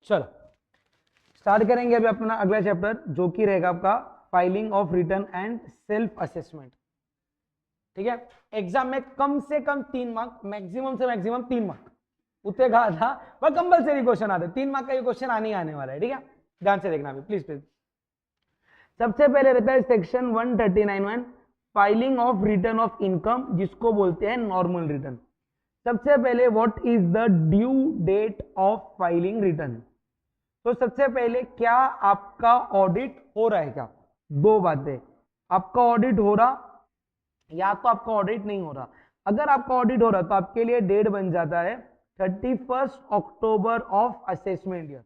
चलो स्टार्ट करेंगे अभी अपना अगला चैप्टर, जो कि रहेगा आपका filing of return and self assessment. ठीक है, एग्जाम में कम से कम 3 मार्क, मैक्सिमम से मैक्सिमम 3 मार्क, उतने कहा था, पर कंपलसरी क्वेश्चन आते, 3 मार्क का ये क्वेश्चन आने ही आने वाला है। ठीक है, ध्यान से देखना अभी प्लीज प्लीज। सबसे पहले रहता है section 139(1) filing of return of income, जिसको बोलते हैं नॉर्मल रिटर्न। सबसे पहले what is the due date of filing return. तो सबसे पहले क्या आपका ऑडिट हो रहा है क्या? दो बातें, आपका ऑडिट हो रहा या तो आपका ऑडिट नहीं हो रहा। अगर आपका ऑडिट हो रहा तो आपके लिए डेट बन जाता है 31 अक्टूबर ऑफ असेसमेंट ईयर।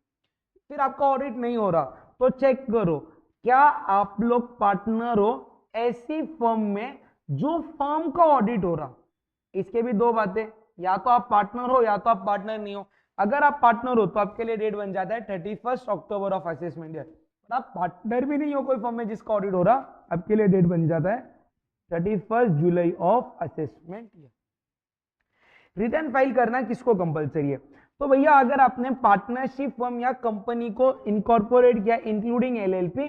फिर आपका ऑडिट नहीं हो रहा तो चेक करो क्या आप लोग पार्टनर हो ऐसी फर्म में जो फर्म का ऑडिट हो रहा। इसके भी दो बातें, या तो आप पार्टनर हो या तो आप पार्टनर नहीं हो। अगर आप पार्टनर हो तो आपके लिए डेट बन जाता है 31 अक्टूबर ऑफ असेसमेंट ईयर। आप पार्टनर भी नहीं हो कोई फर्म में जिसका ऑडिट हो रहा, आपके लिए डेट बन जाता है 31 July of assessment year. Return file करना किसको कंपलसरी है? तो भैया अगर आपने पार्टनरशिप फर्म या कंपनी को इनकॉर्पोरेट किया including LLP,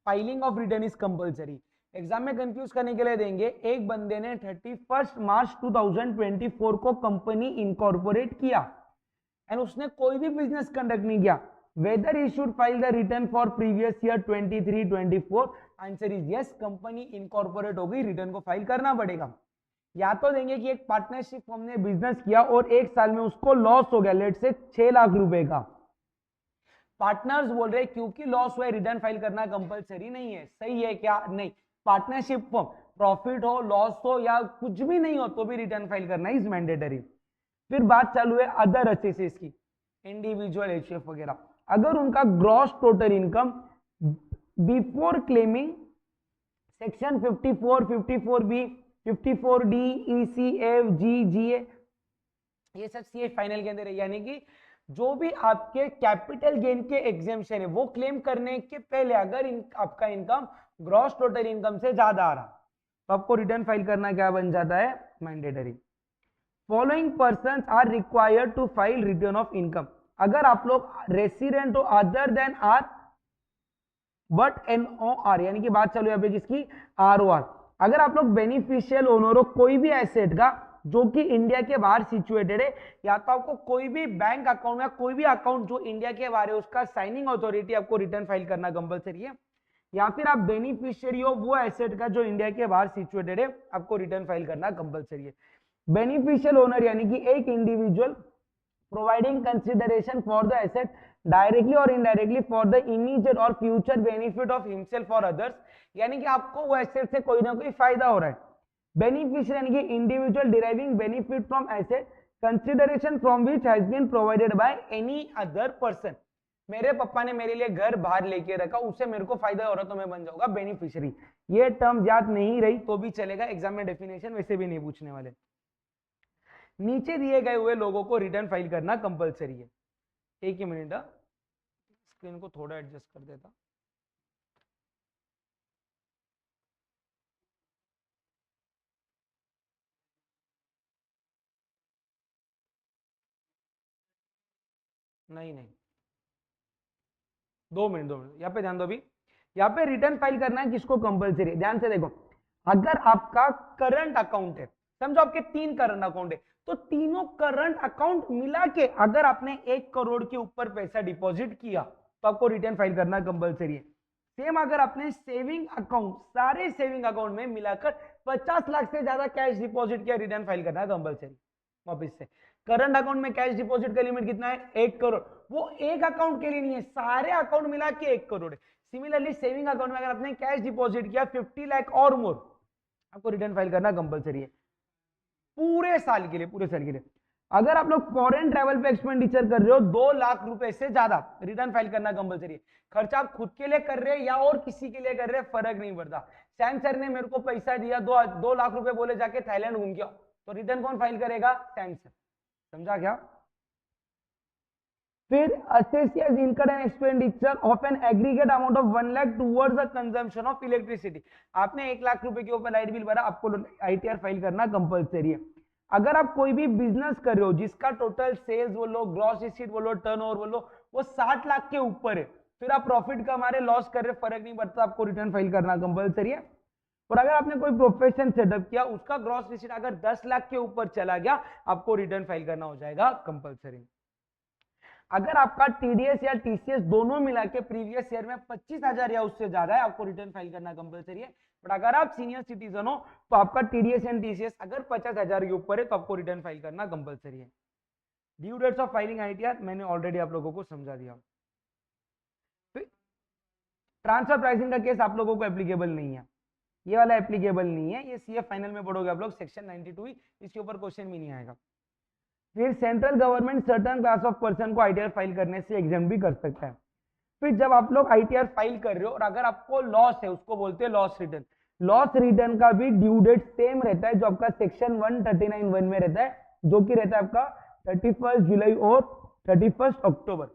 filing of return is compulsory. Exam में कंफ्यूज करने के लिए देंगे, एक बंदे ने 31 मार्च 2024 को कंपनी इनकॉर्पोरेट किया एंड उसने कोई भी बिजनेस कंडक्ट नहीं किया, weather he should file the return for previous year 23-24? Answer is yes, company incorporate हो गई, रिटर्न को फाइल करना पड़ेगा। या तो देंगे कि एक पार्टनरशिप फर्म ने बिजनेस किया और एक साल में उसको लॉस हो गया, लेट से 6 लाख रुपए का। पार्टनर्स बोल रहे क्योंकि लॉस हुआ रिटर्न फाइल करना कंपलसरी नहीं है। सही है क्या? नहीं। पार्टनरशिप फर्म प्रॉफिट हो, लॉस हो या कुछ भी नहीं हो तो भी रिटर्न फाइल करना इज मैंडेटरी। फिर बात चालू है अदर असेसेस की, इंडिविजुअल एचयूएफ वगैरह। अगर उनका gross total income before claiming section 54, 54B, 54D, ECF, GA, ये सब सीए फाइनल के अंदर है, यानी कि जो भी आपके कैपिटल गेन के एग्जेम्पशन है वो क्लेम करने के पहले अगर आपका इनकम ग्रॉस टोटल इनकम से ज्यादा आ रहा तो आपको रिटर्न फाइल करना क्या बन जाता है? Mandatory. Following persons are required to file return of income. अगर आप लोग रेसिडेंट हो other than R but NOR, यानी कि बात चालू है पे किसकी? ROR। अगर आप लोग बेनिफिशियल ओनर हो कोई भी एसेट का जो कि इंडिया के बाहर सिचुएटेड है, या तो आपको कोई भी बैंक अकाउंट या कोई भी अकाउंट जो इंडिया के बाहर है उसका साइनिंग अथॉरिटी आपको रिटर्न फाइल करना कंपलसरी है, या फिर आप बेनिफिशियरी हो वो एसेट का जो इंडिया के बाहर सिचुएटेड है, आपको रिटर्न फाइल करना कंपलसरी है। बेनिफिशियल ओनर यानी कि एक individual providing consideration for the asset directly और इनडायरेक्टली फॉर द इमीडिएट और फ्यूचर बेनिफिट ऑफ हिमसेल्फ और अदर्स, यानी कि आपको वो एसेट से कोई ना कोई फायदा हो रहा है। बेनिफिशियल यानी कि individual deriving benefit from asset consideration from which has been provided by any other person. मेरे पापा ने मेरे लिए घर बाहर लेके रखा, उससे मेरे को फायदा हो रहा तो मैं बन जाऊंगा बेनिफिशियरी। ये टर्म याद नहीं रही तो भी चलेगा, एग्जाम में डेफिनेशन वैसे भी नहीं पूछने वाले। नीचे दिए गए हुए लोगों को रिटर्न फाइल करना कंपलसरी है। एक ही मिनट, स्क्रीन को थोड़ा एडजस्ट कर देता। नहीं, 2 मिनट यहाँ पे ध्यान दो। अभी यहाँ पे रिटर्न फाइल करना है किसको कंपलसरी है? ध्यान से देखो, अगर आपका करंट अकाउंट है, समझो आपके 3 करंट अकाउंट है, तो तीनों करंट अकाउंट मिला के अगर आपने 1 करोड़ के ऊपर पैसा डिपॉजिट किया तो आपको रिटर्न फाइल करना कंपलसरी है। सेम अगर आपने सेविंग अकाउंट, सारे सेविंग अकाउंट में मिलाकर 50 लाख से ज्यादा कैश डिपॉजिट किया, रिटर्न फाइल करना कंपलसरी। वापिस से, करंट अकाउंट में कैश डिपॉजिट का लिमिट कितना है? 1 करोड़। वो एक अकाउंट के लिए नहीं है, सारे अकाउंट मिला के 1 करोड़ है। सिमिलरली सेविंग अकाउंट में अगर आपने कैश डिपॉजिट किया 50 लाख और मोर, आपको रिटर्न फाइल करना कंपलसरी है पूरे साल के लिए, पूरे साल के लिए। अगर आप लोग फॉरेन ट्रैवल पे एक्सपेंडिचर कर रहे हो 2 लाख रुपए से ज्यादा, रिटर्न फाइल करना कंपलसरी है। खर्चा आप खुद के लिए कर रहे हैं या और किसी के लिए कर रहे हैं, फर्क नहीं पड़ता। सैम सर ने मेरे को पैसा दिया, 2 लाख रुपए बोले जाके थाईलैंड घूम के आओ, तो रिटर्न कौन फाइल करेगा? Sam sir. समझा क्या? फिर assesses income and expenditure of an aggregate amount of 1 lakh towards the consumption of electricity। आपने 1 लाख रुपए के ऊपर लाइट बिल भरा, आपको ITR फाइल करना कंपलसरी है। अगर आप कोई भी बिजनेस कर रहे हो जिसका टोटल सेल्स बोलो, ग्रॉस रिसीट बोलो, टर्नओवर बोलो, वो 60 लाख के ऊपर है, फिर आप प्रॉफिट कमा रहे, लॉस कर रहे, फर्क नहीं पड़ता, आपको रिटर्न फाइल करना कंपलसरी है। और अगर आपने कोई प्रोफेशन सेटअप किया, उसका ग्रॉस रिसीट अगर 10 लाख के ऊपर चला गया, आपको रिटर्न फाइल करना हो जाएगा कंपलसरी। अगर आपका टीडीएस या टीसीएस दोनों मिला के प्रीवियस ईयर में 25,000 या उससे ज्यादा है, आपको रिटर्न फाइल करना कंपलसरी है। बट अगर आप सीनियर सिटीजन हो तो आपका टीडीएस एंड टीसीएस अगर 50,000 के ऊपर है तो आपको रिटर्न फाइल करना कंपलसरी है। Due dates of filing ITR मैंने ऑलरेडी आप लोगों को समझा दिया। ट्रांसफर प्राइसिंग का केस आप लोगों को एप्लीकेबल नहीं है, ये वाला एप्लीकेबल नहीं है, ये सीएफ फाइनल में पढ़ोगे आप लोग, सेक्शन 92, इसके ऊपर क्वेश्चन भी नहीं आएगा। फिर central government certain class of person को आईटीआर फाइल करने से एग्जाम भी कर सकता है। फिर जब आप लोग आईटीआर फाइल कर रहे हो और अगर आपको लॉस है, उसको बोलते हैं लॉस रिटर्न। लॉस रिटर्न का भी ड्यू डेट सेम रहता है जो आपका सेक्शन 139(1) में रहता है, जो कि रहता है आपका 31 जुलाई और 31 अक्टूबर।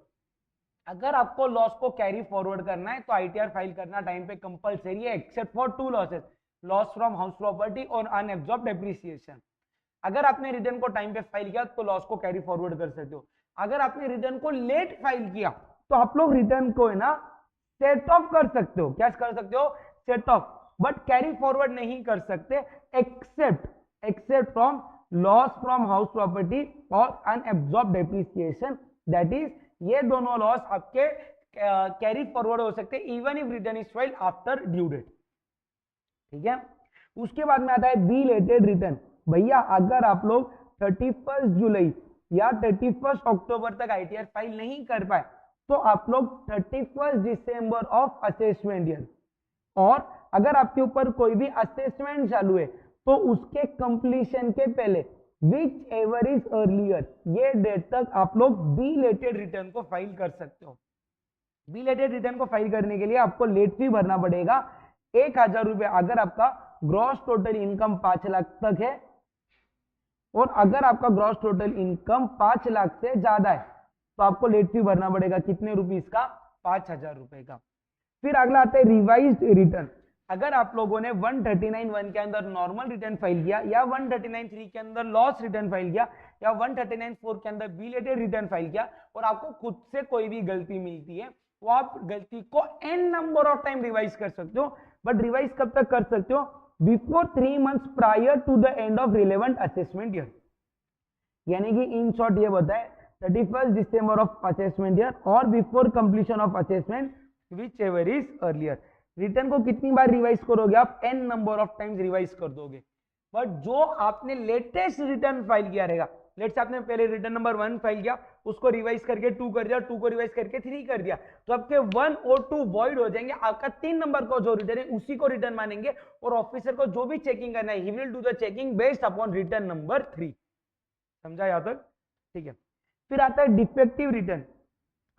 अगर आपको लॉस को कैरी फॉरवर्ड करना है तो आईटीआर फाइल करना टाइम पे कंपलसरी है, except for 2 losses, loss from house property और अनएब्सॉर्ब्ड डेप्रिसिएशन। अगर आपने रिटर्न को टाइम पे फाइल किया तो लॉस को कैरी फॉरवर्ड कर सकते हो। अगर आपने रिटर्न को लेट फाइल किया तो आप लोग रिटर्न को है ना सेट ऑफ कर सकते हो। क्या कर सकते हो? Set off, but carry forward नहीं कर सकते, except from loss from house property और अनएब्सॉर्ब्ड डेप्रिसिएशन। दैट इज ये दोनों लॉस आपके कैरी फॉरवर्ड हो सकते हैं even if return is filed after due date. ठीक है, उसके बाद में आता है बिलेटेड रिटर्न। भैया अगर आप लोग 31 जुलाई या 31 अक्टूबर तक आईटीआर फाइल नहीं कर पाए तो आप लोग 31 दिसंबर ऑफ असेसमेंट ईयर, और अगर आपके ऊपर कोई भी असेसमेंट चालू है तो उसके कंप्लीशन के पहले विच एवर इज अर्लियर, ये डेट तक आप लोग बिलेटेड रिटर्न को फाइल कर सकते हो। बिलेटेड रिटर्न को फाइल करने के लिए आपको लेट फी भरना पड़ेगा 1,000 रुपए अगर आपका ग्रॉस टोटल इनकम 5 लाख तक है, और अगर आपका ग्रॉस टोटल इनकम 5 लाख से ज्यादा है तो आपको लेट फी भरना पड़ेगा कितने रुपीस का? 5,000 रुपए का। फिर अगला आता है रिवाइज्ड रिटर्न। अगर आप लोगों ने 139(1) के अंदर नॉर्मल रिटर्न फाइल किया या 139(3) के अंदर लॉस रिटर्न फाइल किया या 139(4) के अंदर बिलेटेड रिटर्न फाइल किया और आपको खुद से कोई भी गलती मिलती है, तो आप गलती को n number of time revise कर सकते हो। बट रिवाइज कब तक कर सकते हो? Before 3 months prior to the end of relevant assessment year. यानी कि इन शॉर्ट ये बताए 31 दिसंबर ऑफ असेसमेंट ईयर और before completion of assessment whichever is earlier. Return को कितनी बार रिवाइज करोगे आप? n number of times revise कर दोगे। बट जो आपने लेटेस्ट रिटर्न फाइल किया रहेगा, लेट्स से आपने पहले रिटर्न नंबर 1 फाइल किया, उसको रिवाइज करके 2 कर दिया, 2 को रिवाइज करके 3 कर दिया, तो आपके 1 और 2 वॉइड हो जाएंगे। आपका 3 नंबर को जो रिटर्न है उसी को रिटर्न मानेंगे और ऑफिसर को जो भी चेकिंग करना है he will do the checking based upon return number 3। समझा यहां तक? ठीक है। फिर आता है डिफेक्टिव रिटर्न।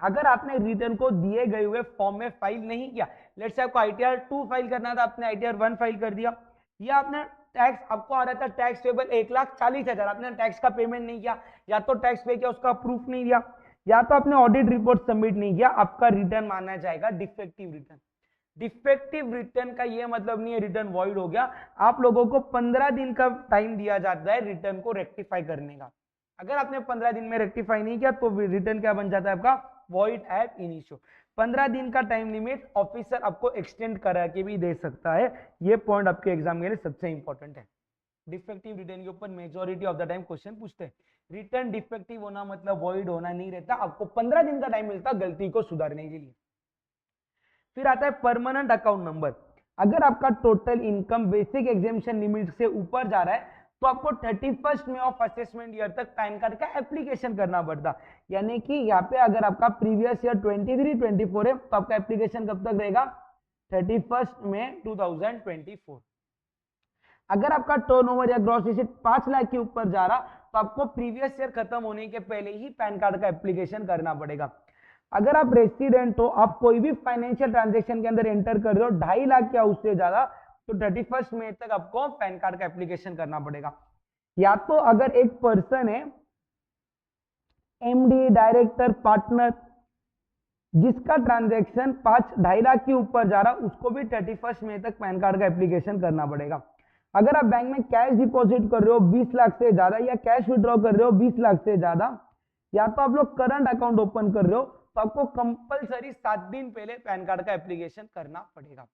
अगर आपने रिटर्न को दिए गए हुए फॉर्म में फाइल नहीं किया, लेट्स से आपको आईटीआर 2 फाइल करना था, आपने आईटीआर 1 फाइल कर दिया, या आपने टैक्स, आपको आ रहा था टैक्स पेबल 1,40,000, आपने टैक्स का पेमेंट नहीं किया, या तो टैक्स पे किया उसका प्रूफ नहीं दिया, या तो आपने ऑडिट रिपोर्ट सबमिट नहीं किया, आपका रिटर्न माना जाएगा डिफेक्टिव रिटर्न। डिफेक्टिव रिटर्न का ये मतलब नहीं है रिटर्न वॉइड हो गया। आप लोगों को 15 दिन का टाइम दिया जाता है रिटर्न को रेक्टिफाई करने का। अगर आपने 15 दिन में रेक्टिफाई नहीं किया तो रिटर्न क्या बन जाता है आपका? वॉइड एब इनिशियो। 15 दिन का टाइम लिमिट ऑफिसर आपको एक्सटेंड करा के भी दे सकता है। ये पॉइंट आपके एग्जाम के लिए सबसे इंपॉर्टेंट है। डिफेक्टिव रिटर्न के ऊपर majority of the time question पूछते हैं। रिटर्न डिफेक्टिव होना मतलब वॉइड होना नहीं रहता, आपको 15 दिन का टाइम मिलता गलती को सुधारने के लिए। फिर आता है परमानेंट अकाउंट नंबर। अगर आपका total income basic exemption limit से ऊपर जा रहा है तो आपको 31 में ऑफ असेसमेंट ईयर तक पैन कार्ड का एप्लीकेशन करना पड़ता। यानी कि यहाँ पे अगर आपका प्रीवियस ईयर 23-24 है तो आपका एप्लीकेशन कब तक रहेगा? 31 में 2024। अगर आपका टर्नओवर या ग्रॉस रिसीट 5 लाख के ऊपर जा रहा तो आपको प्रीवियस ईयर खत्म होने के पहले ही पैन कार्ड का एप्लीकेशन करना पड़ेगा। अगर आप रेसिडेंट हो, आप कोई भी फाइनेंशियल ट्रांजेक्शन के अंदर एंटर कर रहे हो 2.5 लाख या उससे ज्यादा, तो 31 मई तक आपको पैन कार्ड का एप्लीकेशन करना पड़ेगा। या तो अगर एक पर्सन है एमडी, डायरेक्टर, पार्टनर, जिसका ट्रांजैक्शन 2.5 लाख के ऊपर जा रहा, उसको भी 31 मई तक पैन कार्ड का एप्लीकेशन करना पड़ेगा। अगर आप बैंक में कैश डिपॉजिट कर रहे हो 20 लाख से ज्यादा या कैश विड्रॉ कर रहे हो 20 लाख से ज्यादा, या तो आप लोग करंट अकाउंट ओपन कर रहे हो, तो आपको कंपलसरी 7 दिन पहले पैन कार्ड का एप्लीकेशन करना पड़ेगा।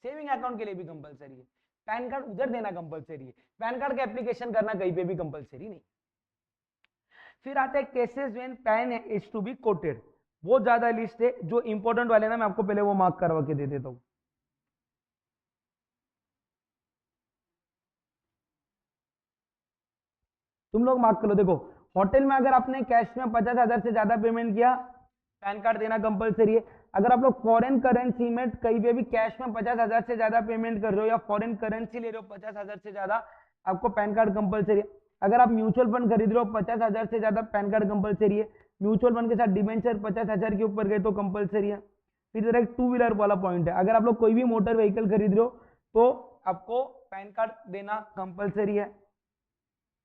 सेविंग अकाउंट के लिए भी कंपलसरी है, पैन कार्ड उधर देना कंपलसरी है, पैन कार्ड का एप्लीकेशन करना कहीं पे भी कंपलसरी नहीं। फिर आता है cases when PAN is to be quoted, बहुत ज्यादा लिस्ट है, जो इंपॉर्टेंट वाले ना मैं आपको पहले वो मार्क करवा के दे देता हूं। तुम लोग मार्क कर लो। देखो, होटल में अगर आपने कैश में 50,000 से ज्यादा पेमेंट किया, पैन कार्ड देना कंपलसरी है। अगर आप लोग फॉरेन करेंसी में कहीं पे भी कैश में 50,000 से ज्यादा पेमेंट कर रहे हो या फॉरेन करेंसी ले रहे हो 50,000 से ज्यादा, आपको पैन कार्ड कंपलसरी है। अगर आप म्यूचुअल फंड खरीद रहे हो 50,000 से ज्यादा, पैन कार्ड कंपलसरी है। म्यूचुअल फंड के साथ डिबेंचर 50,000 के ऊपर गए तो कंपलसरी है। फिर इधर एक टू व्हीलर वाला पॉइंट है, अगर आप लोग कोई भी मोटर व्हीकल खरीद रहे हो तो आपको पैन कार्ड देना कंपलसरी है।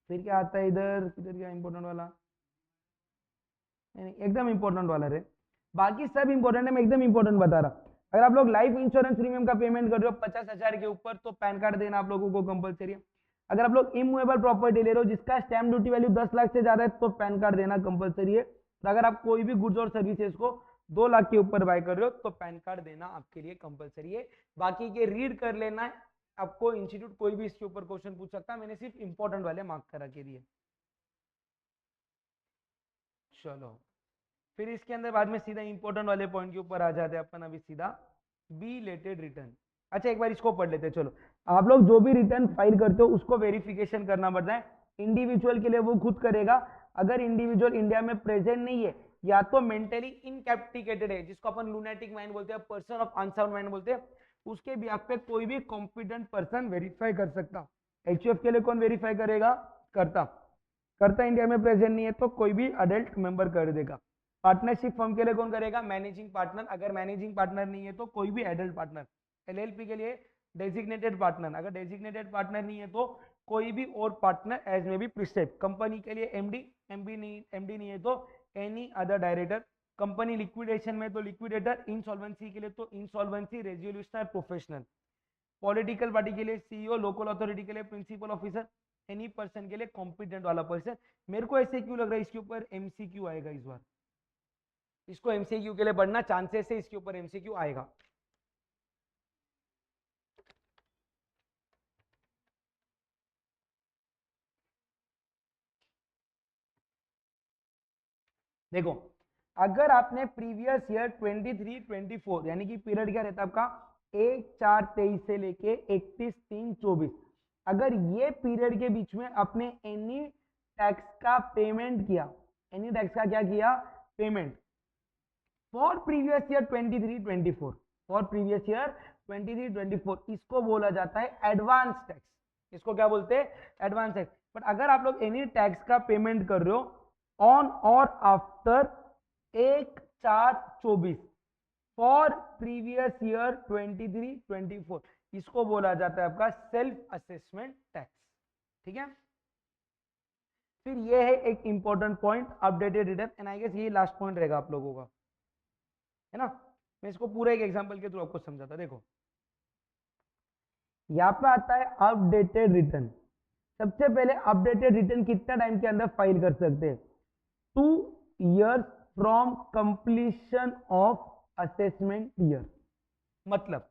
फिर क्या आता है इधर, किधर क्या इंपॉर्टेंट वाला, एकदम इंपॉर्टेंट वाला रे, बाकी सब इंपॉर्टेंट है, मैं एकदम इंपॉर्टेंट बता रहा। अगर आप लोग लाइफ इंश्योरेंस प्रीमियम का पेमेंट कर रहे हो 50,000 के ऊपर, तो पैन कार्ड देना आप लोगों को कंपलसरी है। अगर आप लोग इमूवेबल प्रॉपर्टी ले रहे हो जिसका स्टैम्प ड्यूटी वैल्यू 10 लाख से ज्यादा है, तो पैन कार्ड देना कंपलसरी है। तो अगर आप कोई भी गुड्स और सर्विसेज को 2 लाख के ऊपर बाय कर रहे हो, तो पैन कार्ड देना आपके लिए कंपलसरी है। बाकी के रीड कर लेना है, आपको इंस्टीट्यूट कोई भी इसके ऊपर क्वेश्चन पूछ सकता है, मैंने सिर्फ इंपॉर्टेंट वाले मार्क करा के दिए। चलो, फिर इसके अंदर बाद में सीधा इंपॉर्टेंट वाले पॉइंट के ऊपर आ जाते हैं अपन अभी सीधा, बिलेटेड रिटर्न। अच्छा, एक बार इसको पढ़ लेते हैं। चलो, आप लोग जो भी रिटर्न फाइल करते हो उसको वेरिफिकेशन करना पड़ता है। इंडिविजुअल के लिए वो खुद करेगा। अगर इंडिविजुअल इंडिया में प्रेजेंट नहीं है या तो मेंटली इनकैप्टिकेटेड है, जिसको अपन लूनेटिक माइंड बोलते हैं, पर्सन ऑफ अनसाउंड माइंड बोलते हैं, उसके बिहाफ पे कोई भी कॉम्पिटेंट पर्सन वेरीफाई कर सकता। एचयूएफ के लिए कौन वेरीफाई करेगा? करता। करता इंडिया में प्रेजेंट नहीं है तो कोई भी अडल्ट मेंबर कर देगा। पार्टनरशिप फर्म के लिए कौन करेगा? Managing partner. अगर मैनेजिंग पार्टनर नहीं है तो कोई भी एडल्ट पार्टनर। एलएलपी के लिए डेजिग्नेटेड पार्टनर। अगर डेजिग्नेटेड पार्टनर नहीं है तो कोई भी और पार्टनर एज में बी प्रिस्क्राइब। कंपनी के लिए एमडी, एमडी नहीं है तो any other director. Company liquidation में तो लिक्विडेटर। इंसॉल्वेंसी के लिए तो इंसॉल्वेंसी रेजोल्यूशनर प्रोफेशनल। पॉलिटिकल पार्टी के लिए सीईओ। लोकल अथॉरिटी के लिए प्रिंसिपल ऑफिसर। एनी पर्सन के लिए कॉम्पिटेंट वाला पर्सन। मेरे को ऐसे क्यों लग रहा है इसके ऊपर एमसीक्यू आएगा इस बार, इसको एमसीक्यू के लिए बढ़ना चांसेस है, इसके ऊपर एमसीक्यू आएगा। देखो, अगर आपने प्रीवियस ईयर 23-24 यानी कि पीरियड क्या रहता है आपका 1-4-23 से लेके 31-3-24, अगर ये पीरियड के बीच में आपने एनी टैक्स का पेमेंट किया, एनी टैक्स का क्या किया? Payment for previous year 23-24, for previous year 23-24, इसको बोला जाता है एडवांस टैक्स। इसको क्या बोलते हैं? Advance tax. बट अगर आप लोग एनी टैक्स का पेमेंट कर रहे हो ऑन और आफ्टर 1-4-24 फॉर प्रीवियस ईयर 23-24, इसको बोला जाता है आपका सेल्फ असेसमेंट टैक्स। ठीक है, फिर ये है एक important point, updated return. And I guess ये लास्ट पॉइंट रहेगा आप लोगों का, है ना। मैं इसको पूरा एक एग्जांपल के थ्रू आपको समझाता। देखो, यहाँ पे आता है अपडेटेड रिटर्न। सबसे पहले अपडेटेड रिटर्न कितना टाइम के अंदर फाइल कर सकते हैं? 2 years from completion of assessment year. मतलब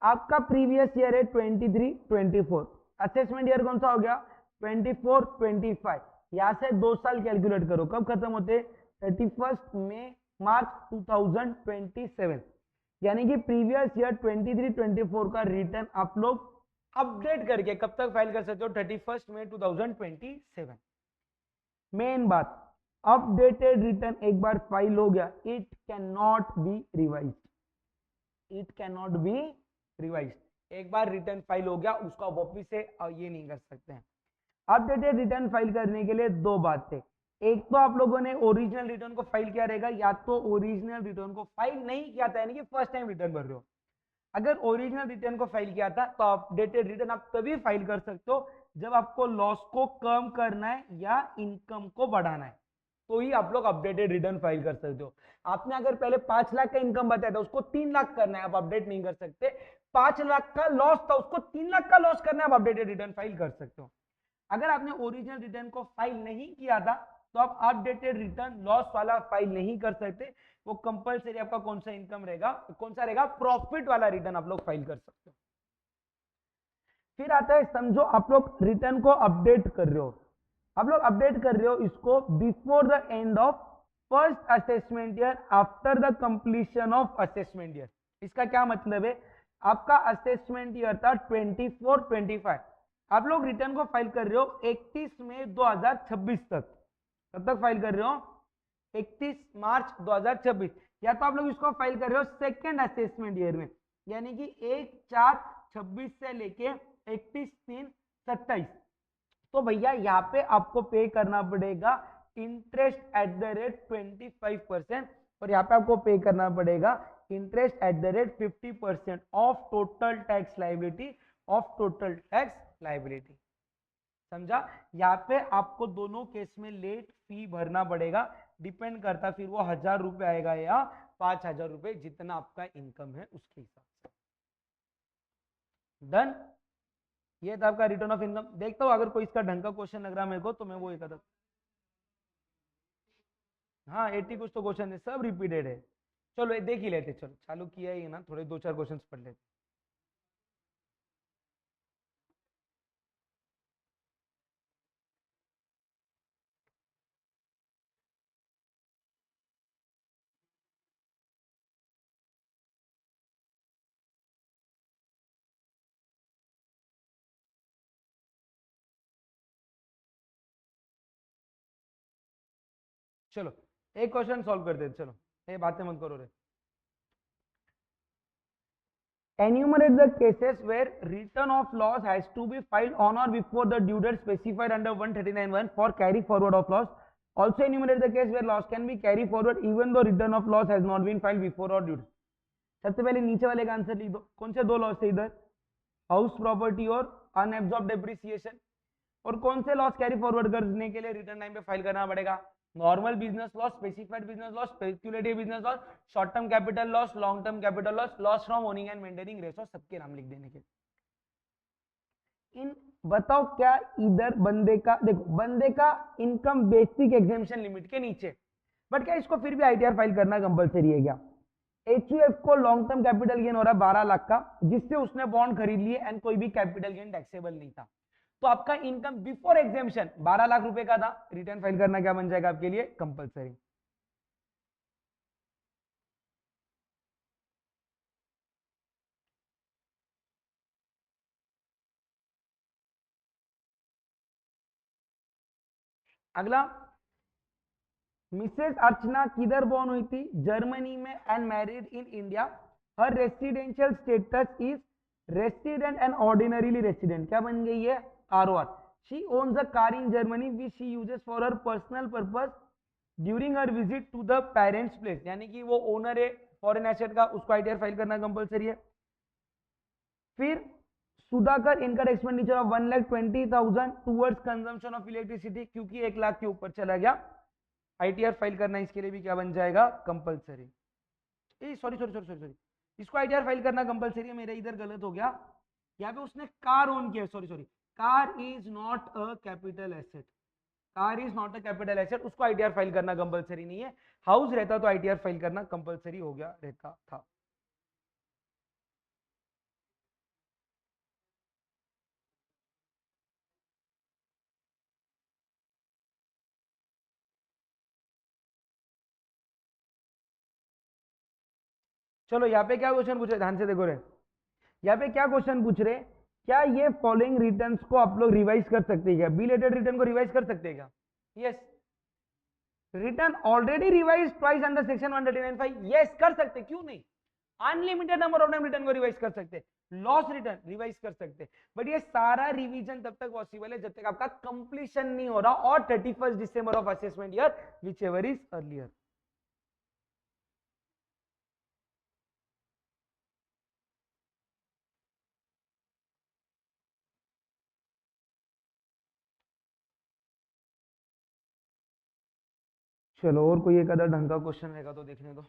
आपका प्रीवियस ईयर है 23-24, असेसमेंट ईयर कौन सा हो गया? 24-25। यहां से 2 साल कैलकुलेट करो, कब खत्म होते? 31 मई मार्च 2027। यानी कि प्रीवियस ईयर 23-24 का रिटर्न आप लोग अपडेट करके कब तक फाइल कर सकते हो? 31 मई 2027। मेन बात, अपडेटेड रिटर्न एक बार फाइल हो गया, it can not be revise. It can not be revise. एक बार रिटर्न फाइल हो गया, उसका वापिस से ये नहीं कर सकते हैं। अपडेटेड रिटर्न फाइल करने के लिए 2 बातें। एक तो आप लोगों ने ओरिजिनल रिटर्न को फाइल किया रहेगा, या तो ओरिजिनल रिटर्न को फाइल नहीं किया था, यानी कि फर्स्ट टाइम रिटर्न भर रहे हो। अगर ओरिजिनल रिटर्न को फाइल किया था तो अपडेटेड रिटर्न आप तभी फाइल कर सकते हो जब आपको लॉस को कम करना है या इनकम को बढ़ाना है। तो ही आप लोग अपडेटेड रिटर्न फाइल कर सकते हो। आपने अगर पहले 5 लाख का इनकम बताया था, उसको 3 लाख करना है, आप अपडेट नहीं कर सकते। 5 लाख का लॉस था, उसको 3 लाख का लॉस करना है, आप अपडेटेड रिटर्न फाइल कर सकते हो। अगर आपने ओरिजिनल रिटर्न को फाइल नहीं किया था तो आप अपडेटेड रिटर्न लॉस वाला फाइल नहीं कर सकते। वो कंपलसरी आपका कौन सा इनकम रहेगा, कौन सा रहेगा, प्रॉफिट वाला रिटर्न आप लोग फाइल कर सकते हो। फिर आता है, समझो आप लोग रिटर्न को अपडेट कर रहे हो, आप लोग अपडेट कर रहे हो इसको before the end of first assessment year after the completion of assessment year. इसका क्या मतलब है, आपका असेसमेंट ईयर था 24-25, आप लोग रिटर्न को फाइल कर रहे हो 31 मई 2026 तक। कब तक फाइल कर रहे हो, 31 मार्च 2026। या तो आप लोग इसको फाइल कर रहे हो सेकेंड असेसमेंट ईयर में, यानी कि 1/4/26 से लेके 31/3/27। तो भैया यहाँ पे आपको पे करना पड़ेगा इंटरेस्ट एट द रेट 25%, और यहाँ पे आपको पे करना पड़ेगा interest at the rate 50% of total tax liability, of total tax liability. समझा, यहाँ पे आपको दोनों केस में लेट फी भरना पड़ेगा, डिपेंड करता फिर वो 1000 रुपए आएगा या 5000 रुपए, जितना आपका इनकम है उसके हिसाब से। डन, ये था आपका रिटर्न ऑफ इनकम। देखता हूँ अगर कोई इसका ढंग का क्वेश्चन लग रहा है मेरे को तो मैं वो एक आधा, हाँ 80 कुछ तो क्वेश्चन है, सब रिपीटेड है। चलो ये देख ही लेते, चलो चालू किया ही है ना, थोड़े 2-4 क्वेश्चन पढ़ लेते। चलो एक क्वेश्चन सॉल्व कर देते, चलो ये बातें मत करो रे। Enumerate the cases where return of loss has to be filed on or before the due date specified under 139(1) for carry forward of loss. Also enumerate the case where loss can be carry forward even though return of loss has not been filed before or due date. सबसे पहले नीचे वाले का answer लिख दो, कौन से दो लॉस है इधर, हाउस प्रॉपर्टी और अनएब्सॉर्ब डेप्रिसिएशन। और कौन से लॉस कैरी फॉरवर्ड करने के लिए रिटर्न टाइम पे फाइल करना पड़ेगा, normal business loss, specified business loss, speculative business loss, short term capital loss, long term capital loss, loss from owning and maintaining ratio, सबके नाम लिख देने के। इन बताओ क्या इधर बंदे का, देखो बंदे का इनकम बेसिक एग्जेम्पशन लिमिट के नीचे, बट क्या इसको फिर भी आईटीआर फाइल करना कंपलसरी है क्या। एचयूएफ को लॉन्ग टर्म कैपिटल गेन हो रहा है 12 लाख का, जिससे उसने बॉन्ड खरीद लिए एंड कोई भी कैपिटल गेन टैक्सेबल नहीं था, तो आपका इनकम बिफोर एग्जेम्पशन 12 लाख रुपए का था, रिटर्न फाइल करना क्या बन जाएगा आपके लिए, कंपलसरी। अगला, मिसेस अर्चना किधर बॉर्न हुई थी, जर्मनी में and married in India. Her residential status is resident and ordinarily resident, क्या बन गई है, ROR. She owns a car in Germany which she uses for her personal purpose during her visit to the parents place, यानी कि वो owner है foreign asset का, उसको आईटीआर फाइल करना कंपलसरी है। फिर Sudhakar income expenditure of 1,20,000 towards consumption of electricity, क्योंकि 1 लाख के ऊपर चला गया, आईटीआर फाइल करना इसके लिए भी क्या बन जाएगा, compulsory. Sorry sorry sorry sorry sorry, इसको आईटीआर फाइल करना कंपलसरी है, मेरा इधर गलत हो गया, यहाँ पे उसने कार ओन किया, sorry sorry, car is not a capital asset, car is not a capital asset, उसको आईटीआर फाइल करना कंपलसरी नहीं है। हाउस रहता तो आईटीआर फाइल करना कंपलसरी हो गया रहता था। चलो यहाँ पे क्या क्वेश्चन पूछ रहे, ध्यान से देखो रे, यहाँ पे क्या क्वेश्चन पूछ रहे, क्या ये फॉलोइंग रिटर्न्स को आप लोग रिवाइज कर सकते हैं क्या, बिलेटेड रिटर्न को रिवाइज कर सकते हैं क्या, yes. Return already revise twice under section 139(5), yes कर सकते, क्यों नहीं, unlimited number of time return को रिवाइज कर सकते, लॉस रिटर्न रिवाइज कर सकते, बट ये सारा रिवीजन तब तक पॉसिबल है जब तक आपका कंप्लीशन नहीं हो रहा और 31 दिसंबर of assessment year whichever is earlier. चलो और कोई एक आधा ढंग का क्वेश्चन रहेगा तो देखने दो।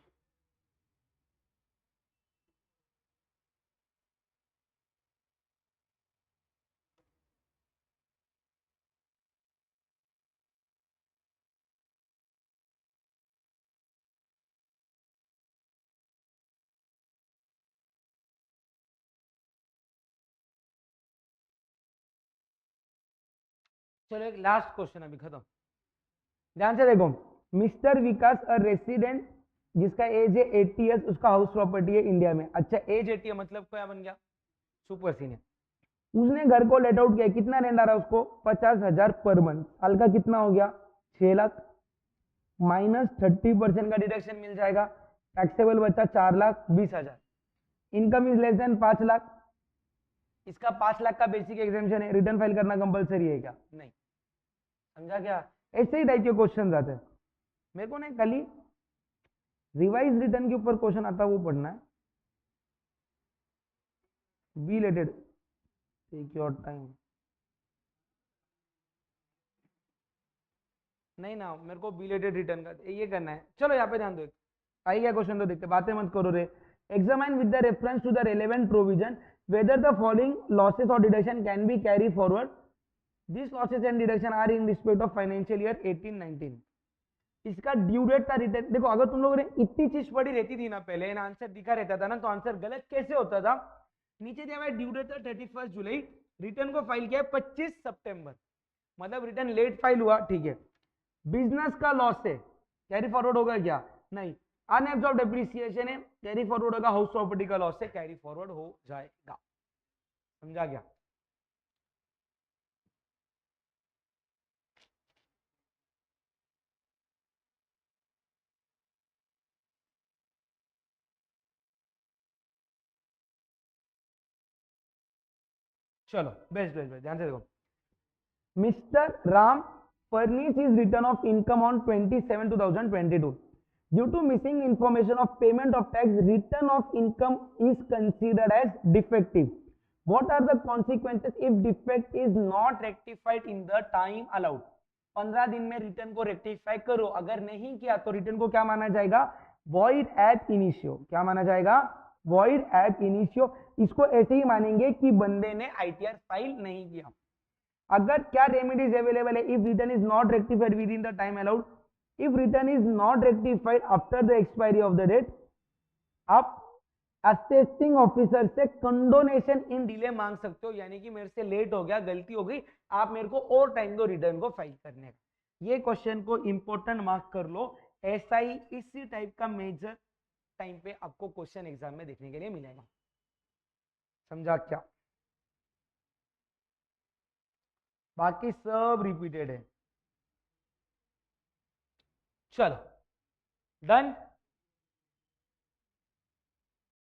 चलो एक लास्ट क्वेश्चन अभी खत्म। ध्यान से देखो, मिस्टर विकास अ रेसिडेंट जिसका एज है 80 ईयर्स, उसका हाउस प्रॉपर्टी है इंडिया में। अच्छा एज 80 है मतलब क्या बन गया, सुपर सीनियर। उसने घर को लेट आउट किया, कितना रेंट आ रहा है उसको, 50,000 पर मंथ। साल का कितना हो गया, 6 लाख। माइनस 30% का डिडक्शन मिल जाएगा, टैक्सेबल बचा 4,20,000। Income is less than 5 lakh. इसका 5 लाख का बेसिक एग्जामेशन है, रिटर्न फाइल करना कंपलसरी है क्या, नहीं। समझा क्या, ऐसे ही टाइप के क्वेश्चन आते हैं। मेरे को ना कल ही रिवाइज रिटर्न के ऊपर क्वेश्चन आता है, वो पढ़ना है। Be related, take your time. नहीं ना, मेरे को बी रिलेटेड रिटर्न का ये करना है। चलो यहाँ पे ध्यान दो, आई गया क्वेश्चन तो देखते, बातें मत करो रे। Examine with the reference to the relevant provision whether the following losses और deduction can be carry forward. This losses and deduction are in respect of financial year 18-19। इसका ड्यू डेट का रिटर्न देखो, अगर तुम लोगों ने इतनी चीज पढ़ी रहती थी ना पहले, आंसर दिखा रहता था ना, तो आंसर गलत कैसे होता था। नीचे दिया हुआ ड्यू डेट था 31 जुलाई, रिटर्न को फाइल किया 25 सितंबर, मतलब रिटर्न लेट फाइल हुआ, ठीक है। बिजनेस का लॉस है, कैरी फॉरवर्ड होगा क्या, नहीं। अनएब्सॉर्ब डेप्रिसिएशन है, कैरी फॉरवर्ड होगा। हाउस प्रॉपर्टी का लॉस है, कैरी फॉरवर्ड हो जाएगा। समझा क्या। चलो बेस्ट बेस्ट बेस्ट, ध्यान से देखो। Mister Ram furnished his return of income on 27/2022. Due to missing information of payment of tax, return of income is considered as defective. What are the consequences if defect is not rectified in the time allowed? 15 दिन में return को rectify करो, अगर नहीं किया तो return को क्या माना जाएगा, वॉइड एब इनिशियो। क्या माना जाएगा, वॉइड एब इनिशियो। इसको ऐसे ही मानेंगे कि बंदे ने आईटीआर फाइल नहीं किया। अगर क्या रेमेडीज अवेलेबल है, if return is not rectified within the time allowed, if return is not rectified after the expiry of the date, आप असेसिंग ऑफिसर से कंडोनेशन इन डिले मांग सकते हो, यानी कि मेरे से लेट हो गया, गलती हो गई, आप मेरे को और टाइम दो रिटर्न को फाइल करने का। ये क्वेश्चन को इंपॉर्टेंट मार्क कर लो। ऐसा ही इसी टाइप का मेजर टाइम पे आपको क्वेश्चन एग्जाम में देखने के लिए मिलेगा। समझा क्या, बाकी सब रिपीटेड है। चलो डन।